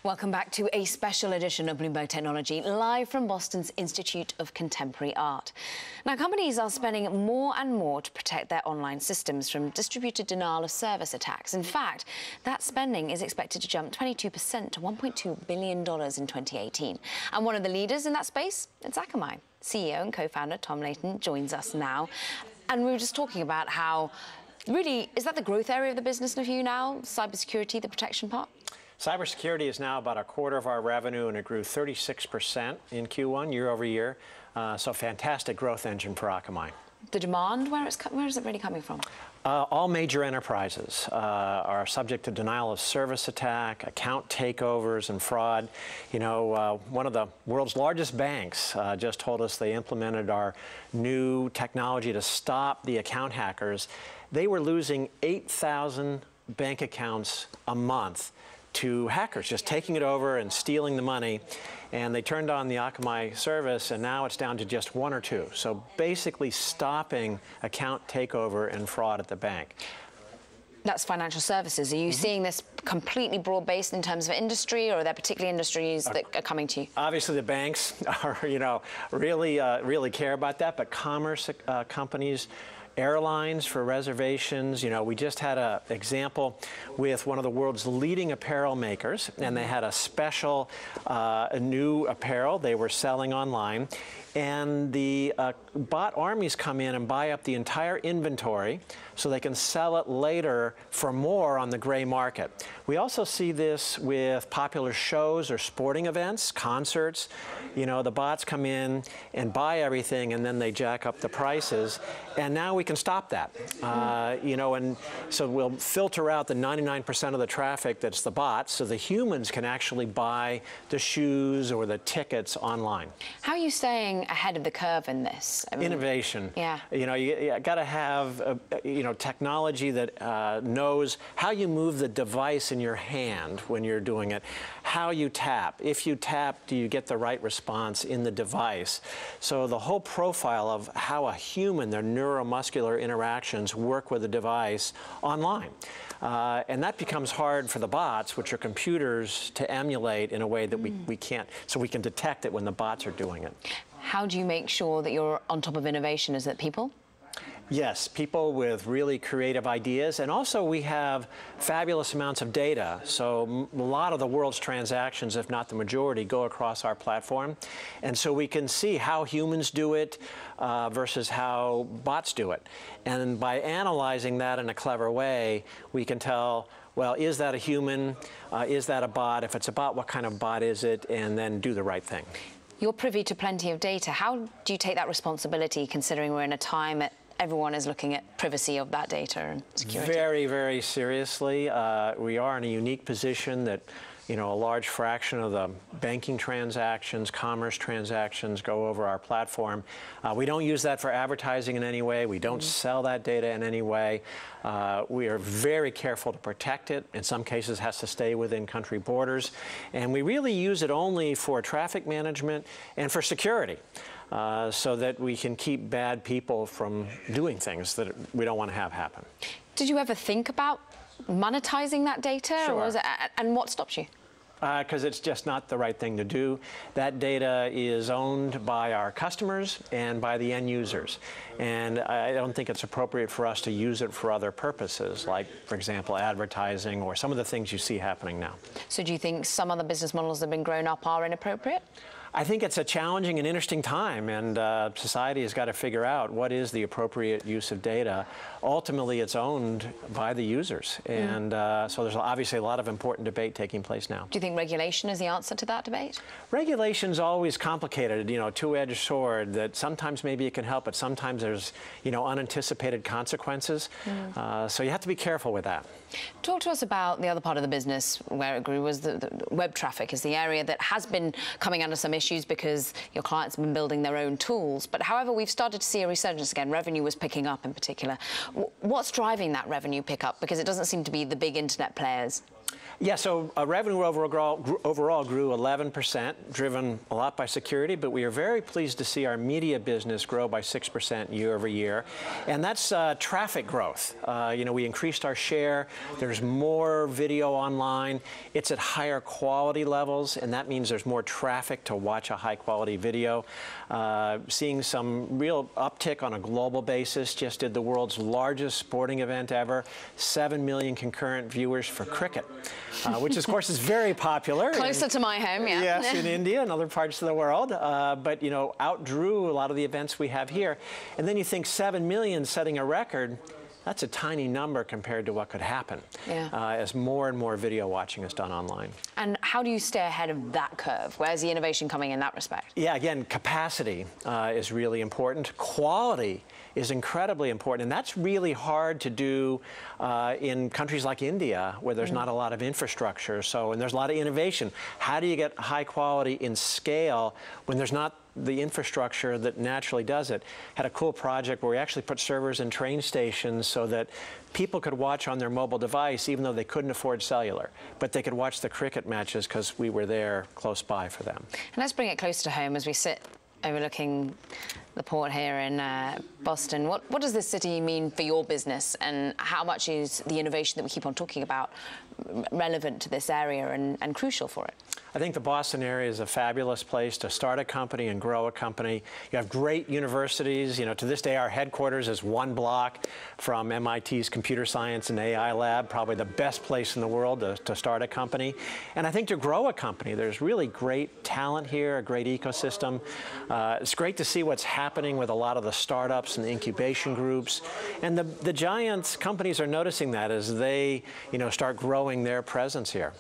Welcome back to a special edition of Bloomberg Technology, live from Boston's Institute of Contemporary Art. Now, companies are spending more and more to protect their online systems from distributed denial of service attacks. In fact, that spending is expected to jump 22% to $1.2 billion in 2018. And one of the leaders in that space, it's Akamai. CEO and co-founder Tom Leighton joins us now. And we were just talking about how, really, is that the growth area of the business for you now, cybersecurity, the protection part? Cybersecurity is now about a quarter of our revenue, and it grew 36% in Q1 year over year. So fantastic growth engine for Akamai. The demand, where is it really coming from? All major enterprises are subject to denial of service attack, account takeovers, and fraud. You know, one of the world's largest banks just told us they implemented our new technology to stop the account hackers. They were losing 8,000 bank accounts a month to hackers, just taking it over and stealing the money. And they turned on the Akamai service, and now it's down to just one or two. So basically stopping account takeover and fraud at the bank. That's financial services. Are you seeing this completely broad-based in terms of industry, or are there particular industries that are coming to you? Obviously, the banks are, really care about that, but commerce companies, airlines for reservations. You know, we just had an example with one of the world's leading apparel makers, and they had a special new apparel they were selling online. And the bot armies come in and buy up the entire inventory so they can sell it later for more on the gray market. We also see this with popular shows or sporting events, concerts. You know, the bots come in and buy everything, and then they jack up the prices. And now we can stop that. You know, and so we'll filter out the 99% of the traffic that's the bots, so the humans can actually buy the shoes or the tickets online. How are you staying ahead of the curve in this? I mean, innovation. Yeah. You know, you got to have technology that knows how you move the device in your hand when you're doing it, how you tap. If you tap, do you get the right response in the device? So the whole profile of how a human, their neuromuscular interactions work with a device online. And that becomes hard for the bots, which are computers, to emulate in a way that we can't, so we can detect it when the bots are doing it. How do you make sure that you're on top of innovation? Is it people? Yes, people with really creative ideas, and also we have fabulous amounts of data. So a lot of the world's transactions, if not the majority, go across our platform. And so we can see how humans do it versus how bots do it. And by analyzing that in a clever way, we can tell, well, is that a human? Is that a bot? If it's a bot, what kind of bot is it? And then do the right thing. You're privy to plenty of data. How do you take that responsibility, considering we're in a time that everyone is looking at privacy of that data and security? Very, very seriously. We are in a unique position that, you know, a large fraction of the banking transactions, commerce transactions go over our platform. We don't use that for advertising in any way. We don't sell that data in any way. We are very careful to protect it. In some cases, it has to stay within country borders. And we really use it only for traffic management and for security. So that we can keep bad people from doing things that we don't want to have happen. Did you ever think about monetizing that data? Sure. Or was it, and what stopped you? Because it's just not the right thing to do. That data is owned by our customers and by the end users. And I don't think it's appropriate for us to use it for other purposes, like, for example, advertising or some of the things you see happening now. So do you think some other business models that have been grown up are inappropriate? I think it's a challenging and interesting time, and society has got to figure out what is the appropriate use of data. Ultimately, it's owned by the users, and so there's obviously a lot of important debate taking place now. Do you think regulation is the answer to that debate? Regulation's always complicated, you know, two-edged sword, that sometimes maybe it can help, but sometimes there's, you know, unanticipated consequences. So you have to be careful with that. Talk to us about the other part of the business where it grew, was the web traffic is the area that has been coming under some issues because your clients have been building their own tools. But however, we've started to see a resurgence again. Revenue was picking up in particular. What's driving that revenue pickup? Because it doesn't seem to be the big internet players. Yeah, so revenue overall grew 11%, driven a lot by security, but we are very pleased to see our media business grow by 6% year over year. And that's traffic growth. We increased our share. There's more video online. It's at higher quality levels, and that means there's more traffic to watch a high-quality video. Seeing some real uptick on a global basis. Just did the world's largest sporting event ever. 7 million concurrent viewers for cricket. Which, of course, is very popular. Closer to my home, yeah. Yes, in India and other parts of the world. But, outdrew a lot of the events we have here. And then you think 7 million setting a record, that's a tiny number compared to what could happen as more and more video watching is done online. And how do you stay ahead of that curve? Where's the innovation coming in that respect? Yeah, again, capacity is really important. Quality is incredibly important, and that's really hard to do in countries like India, where there's not a lot of infrastructure. And there's a lot of innovation. How do you get high quality in scale when there's not the infrastructure that naturally does it? Had a cool project where we actually put servers in train stations so that people could watch on their mobile device even though they couldn't afford cellular, but they could watch the cricket matches because we were there close by for them. And let's bring it closer to home as we sit overlooking the port here in Boston. What does this city mean for your business, and how much is the innovation that we keep on talking about relevant to this area and crucial for it? I think the Boston area is a fabulous place to start a company and grow a company. You have great universities. To this day, our headquarters is 1 block from MIT's Computer Science and AI Lab, probably the best place in the world to start a company. And I think to grow a company, there's really great talent here, a great ecosystem. It's great to see what's happening with a lot of the startups and the incubation groups. And the giant companies are noticing that as they, start growing their presence here.